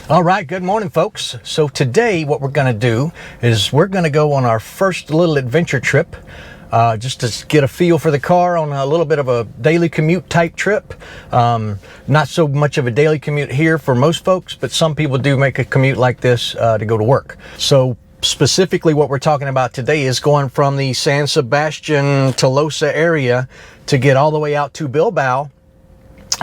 All right, good morning, folks. So today what we're going to do is we're going to go on our first little adventure trip, just to get a feel for the car on a little bit of a daily commute type trip. Not so much of a daily commute here for most folks, but some people do make a commute like this to go to work. So specifically what we're talking about today is going from the San Sebastián, Tolosa area to get all the way out to Bilbao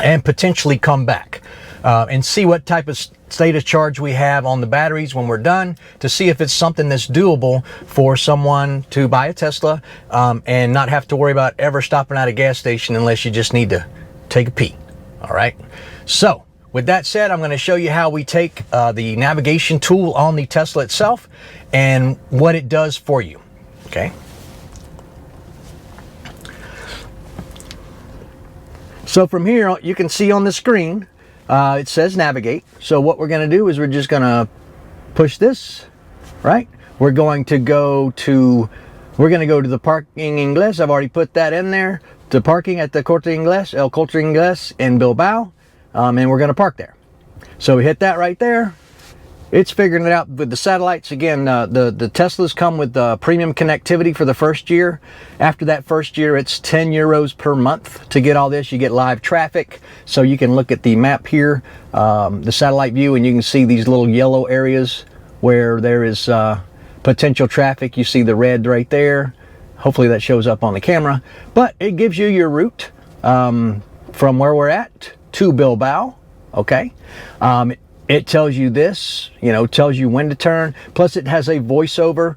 and potentially come back. And see what type of state of charge we have on the batteries when we're done, to see if it's something that's doable for someone to buy a Tesla and not have to worry about ever stopping at a gas station unless you just need to take a pee. All right. So with that said, I'm going to show you how we take the navigation tool on the Tesla itself and what it does for you. Okay. So from here, you can see on the screen, it says navigate. So what we're going to do is we're just going to push this, right? We're going to go to the parking Inglés. I've already put that in there. The parking at the Corte Inglés, El Corte Inglés in Bilbao. And we're going to park there. So we hit that right there. It's figuring it out with the satellites. Again, the Teslas come with premium connectivity for the first year. After that first year, it's 10 euros per month to get all this. You get live traffic, so you can look at the map here, the satellite view, and you can see these little yellow areas where there is potential traffic. You see the red right there. Hopefully that shows up on the camera. But it gives you your route from where we're at to Bilbao, okay? It tells you this, tells you when to turn. Plus it has a voiceover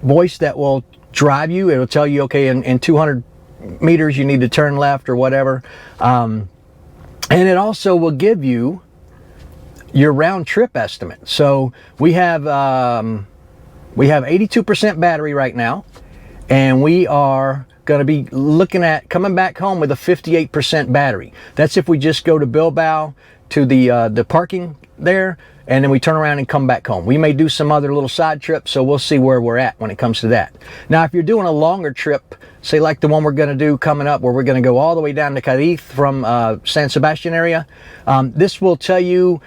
voice that will drive you. It'll tell you, okay, in 200 meters you need to turn left or whatever. And it also will give you your round trip estimate. So we have 82% battery right now, and we are going to be looking at coming back home with a 58% battery. That's if we just go to Bilbao to the parking there, and then we turn around and come back home. We may do some other little side trips, so we'll see where we're at when it comes to that. Now, if you're doing a longer trip, say like the one we're going to do coming up, where we're going to go all the way down to Cadiz from San Sebastián area, this will tell you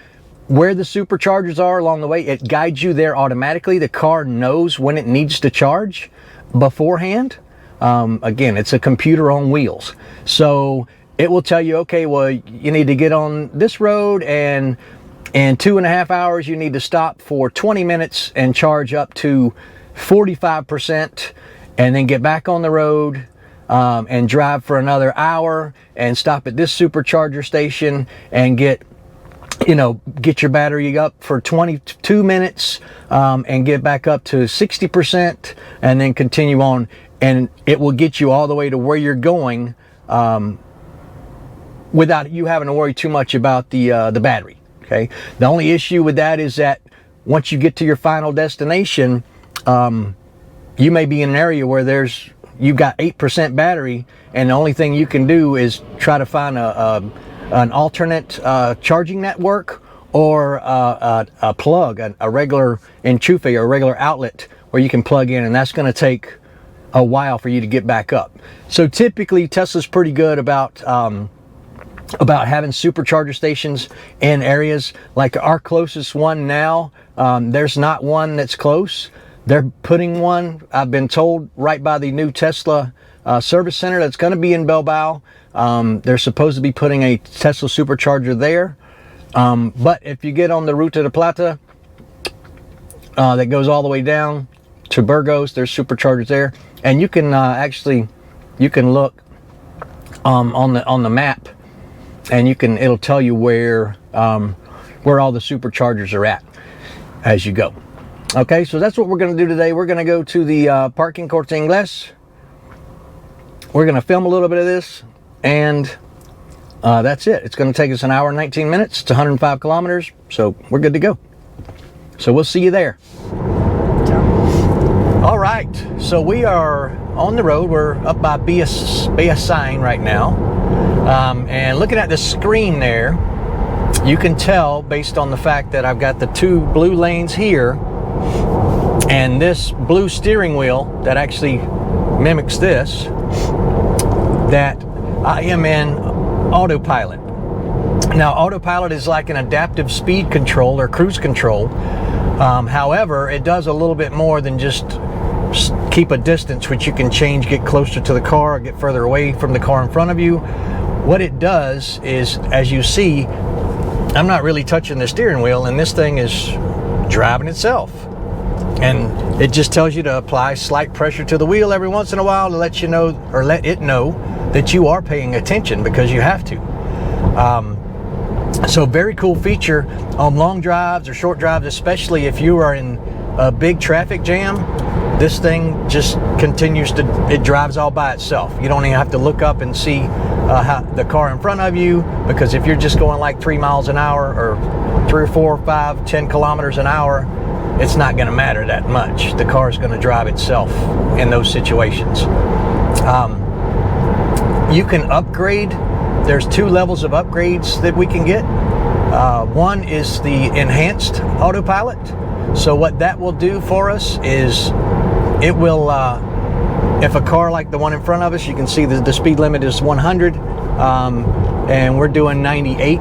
where the superchargers are along the way. It guides you there automatically. The car knows when it needs to charge beforehand. Again, it's a computer on wheels. So it will tell you, okay, well, you need to get on this road, and in 2.5 hours, you need to stop for 20 minutes and charge up to 45%, and then get back on the road and drive for another hour and stop at this supercharger station and get your battery up for 22 minutes and get back up to 60%, and then continue on. And it will get you all the way to where you're going without you having to worry too much about the battery. Okay. The only issue with that is that once you get to your final destination, you may be in an area where you've got 8% battery, and the only thing you can do is try to find an alternate charging network, or a plug, a regular enchufe, or a regular outlet where you can plug in, and that's going to take a while for you to get back up. So typically Tesla's pretty good about having supercharger stations in areas. Like our closest one now, there's not one that's close. They're putting one, I've been told, right by the new Tesla service center that's going to be in Bilbao. They're supposed to be putting a Tesla supercharger there. But if you get on the Ruta de Plata that goes all the way down to Burgos, there's superchargers there, and you can look on the map, and it'll tell you where all the superchargers are at as you go. Okay, so that's what we're going to do today. We're going to go to the parking Corte Inglés. We're going to film a little bit of this, and that's it. It's going to take us an hour and 19 minutes. It's 105 kilometers, so we're good to go. So we'll see you there. All right, so we are on the road. We're up by Beasain right now, and looking at the screen there, you can tell based on the fact that I've got the two blue lanes here and this blue steering wheel that actually mimics this, that I am in autopilot. Now, autopilot is like an adaptive speed control or cruise control. However, it does a little bit more than just keep a distance, which you can change, get closer to the car or get further away from the car in front of you. What it does is, as you see, I'm not really touching the steering wheel, and this thing is driving itself. And it just tells you to apply slight pressure to the wheel every once in a while to let you know, or let it know, that you are paying attention, because you have to. So very cool feature on long drives or short drives, especially if you are in a big traffic jam. This thing just continues to, it drives all by itself. You don't even have to look up and see the car in front of you, because if you're just going like 3 miles an hour or 3 or 4 or 5, 10 kilometers an hour, it's not going to matter that much. The car is going to drive itself in those situations. You can upgrade. There's 2 levels of upgrades that we can get. One is the enhanced autopilot. So what that will do for us is it will, if a car like the one in front of us, you can see the speed limit is 100, and we're doing 98.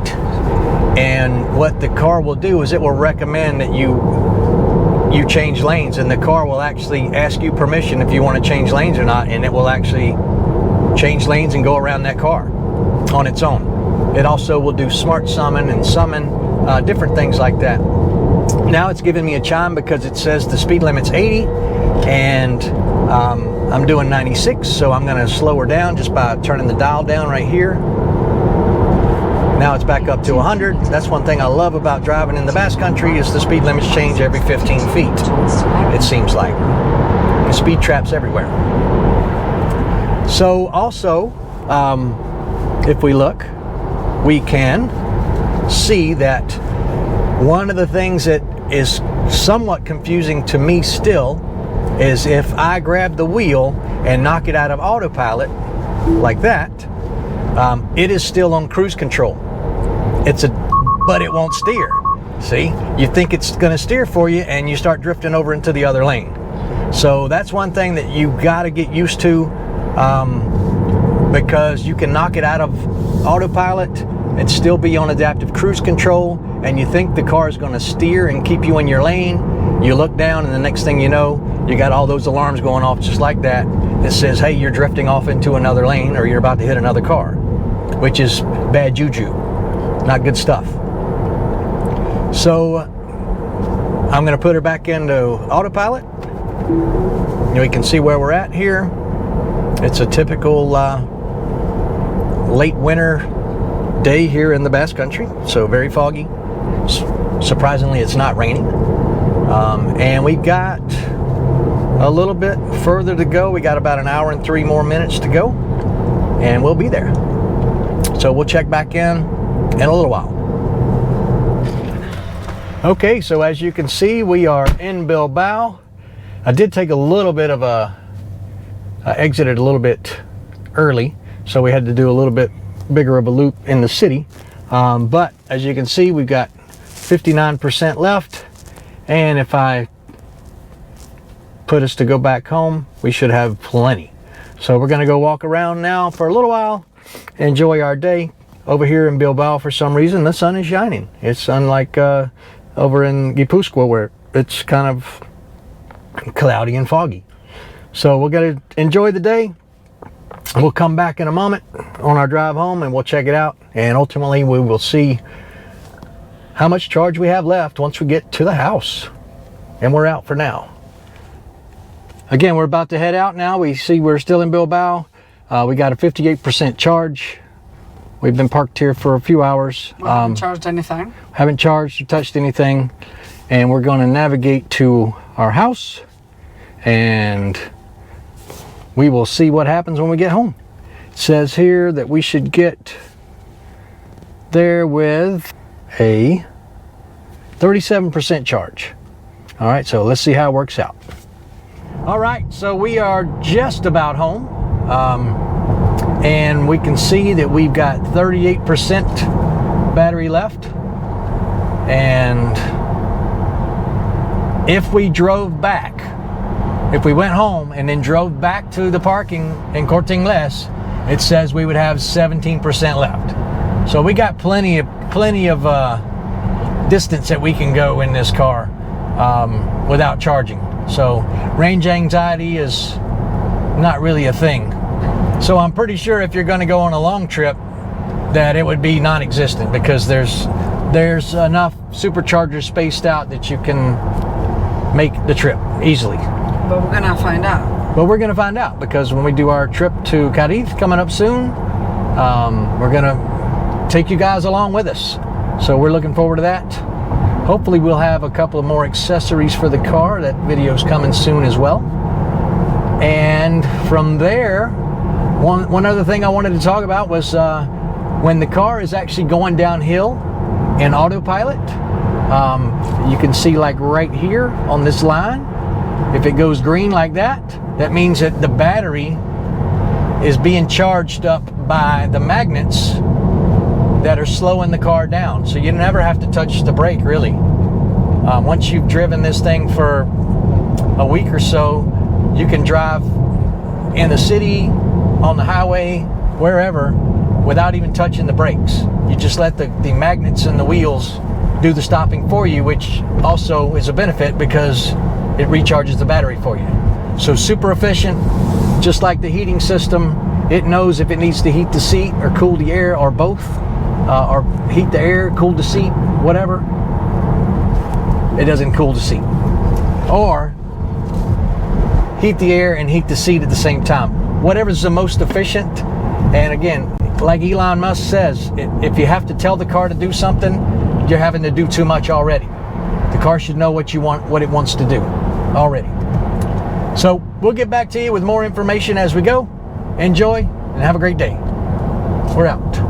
And what the car will do is it will recommend that you change lanes, and the car will actually ask you permission if you want to change lanes or not, and it will actually change lanes and go around that car on its own. It also will do smart summon and summon, different things like that. Now it's giving me a chime because it says the speed limit's 80, and I'm doing 96, so I'm going to slow her down just by turning the dial down right here. Now it's back up to 100. That's one thing I love about driving in the Basque Country, is the speed limits change every 15 feet, it seems like. The speed traps everywhere. So also, if we look, we can see that one of the things that is somewhat confusing to me still is if I grab the wheel and knock it out of autopilot like that, it is still on cruise control. But it won't steer. See, you think it's going to steer for you, and you start drifting over into the other lane. So that's one thing that you got to get used to, because you can knock it out of autopilot and still be on adaptive cruise control, and you think the car is going to steer and keep you in your lane. You look down, and the next thing you know, you got all those alarms going off just like that. It says, hey, you're drifting off into another lane, or you're about to hit another car, which is bad juju, not good stuff. So I'm going to put her back into autopilot. We can see where we're at here. It's a typical late winter day here in the Basque Country, so very foggy. Surprisingly, it's not raining. And we've got a little bit further to go. We got about an hour and 3 more minutes to go, and we'll be there. So we'll check back in a little while. Okay, so as you can see, we are in Bilbao. I did take a little bit of I exited a little bit early, so we had to do a little bit bigger of a loop in the city. But as you can see, we've got 59% left, and if I put us to go back home, we should have plenty. So we're going to go walk around now for a little while, enjoy our day. Over here in Bilbao, for some reason, the sun is shining. It's unlike over in Gipuzkoa, where it's kind of cloudy and foggy. So we're going to enjoy the day. We'll come back in a moment on our drive home, and we'll check it out, and ultimately we will see how much charge we have left once we get to the house. And we're out for now. Again, we're about to head out now. We see we're still in Bilbao. We got a 58% charge. We've been parked here for a few hours. We haven't charged anything. Haven't charged or touched anything. And we're going to navigate to our house, and we will see what happens when we get home. It says here that we should get there with a 37% charge. All right, so let's see how it works out. All right, so we are just about home. And we can see that we've got 38% battery left. And if we drove back, if we went home and then drove back to the parking in Corte Inglés, it says we would have 17% left. So we got plenty of distance that we can go in this car without charging. So range anxiety is not really a thing. So I'm pretty sure if you're going to go on a long trip that it would be non-existent, because there's enough superchargers spaced out that you can make the trip easily. But we're gonna find out. But we're gonna find out, because when we do our trip to Cadiz coming up soon, we're gonna take you guys along with us. So we're looking forward to that. Hopefully we'll have a couple of more accessories for the car. That video's coming soon as well. And from there, one other thing I wanted to talk about was when the car is actually going downhill in autopilot, you can see like right here on this line, if it goes green like that, that means that the battery is being charged up by the magnets that are slowing the car down. So you never have to touch the brake, really. Once you've driven this thing for a week or so, you can drive in the city, on the highway, wherever, without even touching the brakes. You just let the magnets in the wheels do the stopping for you, which also is a benefit because it recharges the battery for you. So super efficient, just like the heating system. It knows if it needs to heat the seat or cool the air or both, or heat the air, cool the seat, whatever. It doesn't cool the seat. Or heat the air and heat the seat at the same time. Whatever's the most efficient. And again, like Elon Musk says, if you have to tell the car to do something, you're having to do too much already. The car should know what you want, what it wants to do already. So we'll get back to you with more information as we go. Enjoy and have a great day. We're out.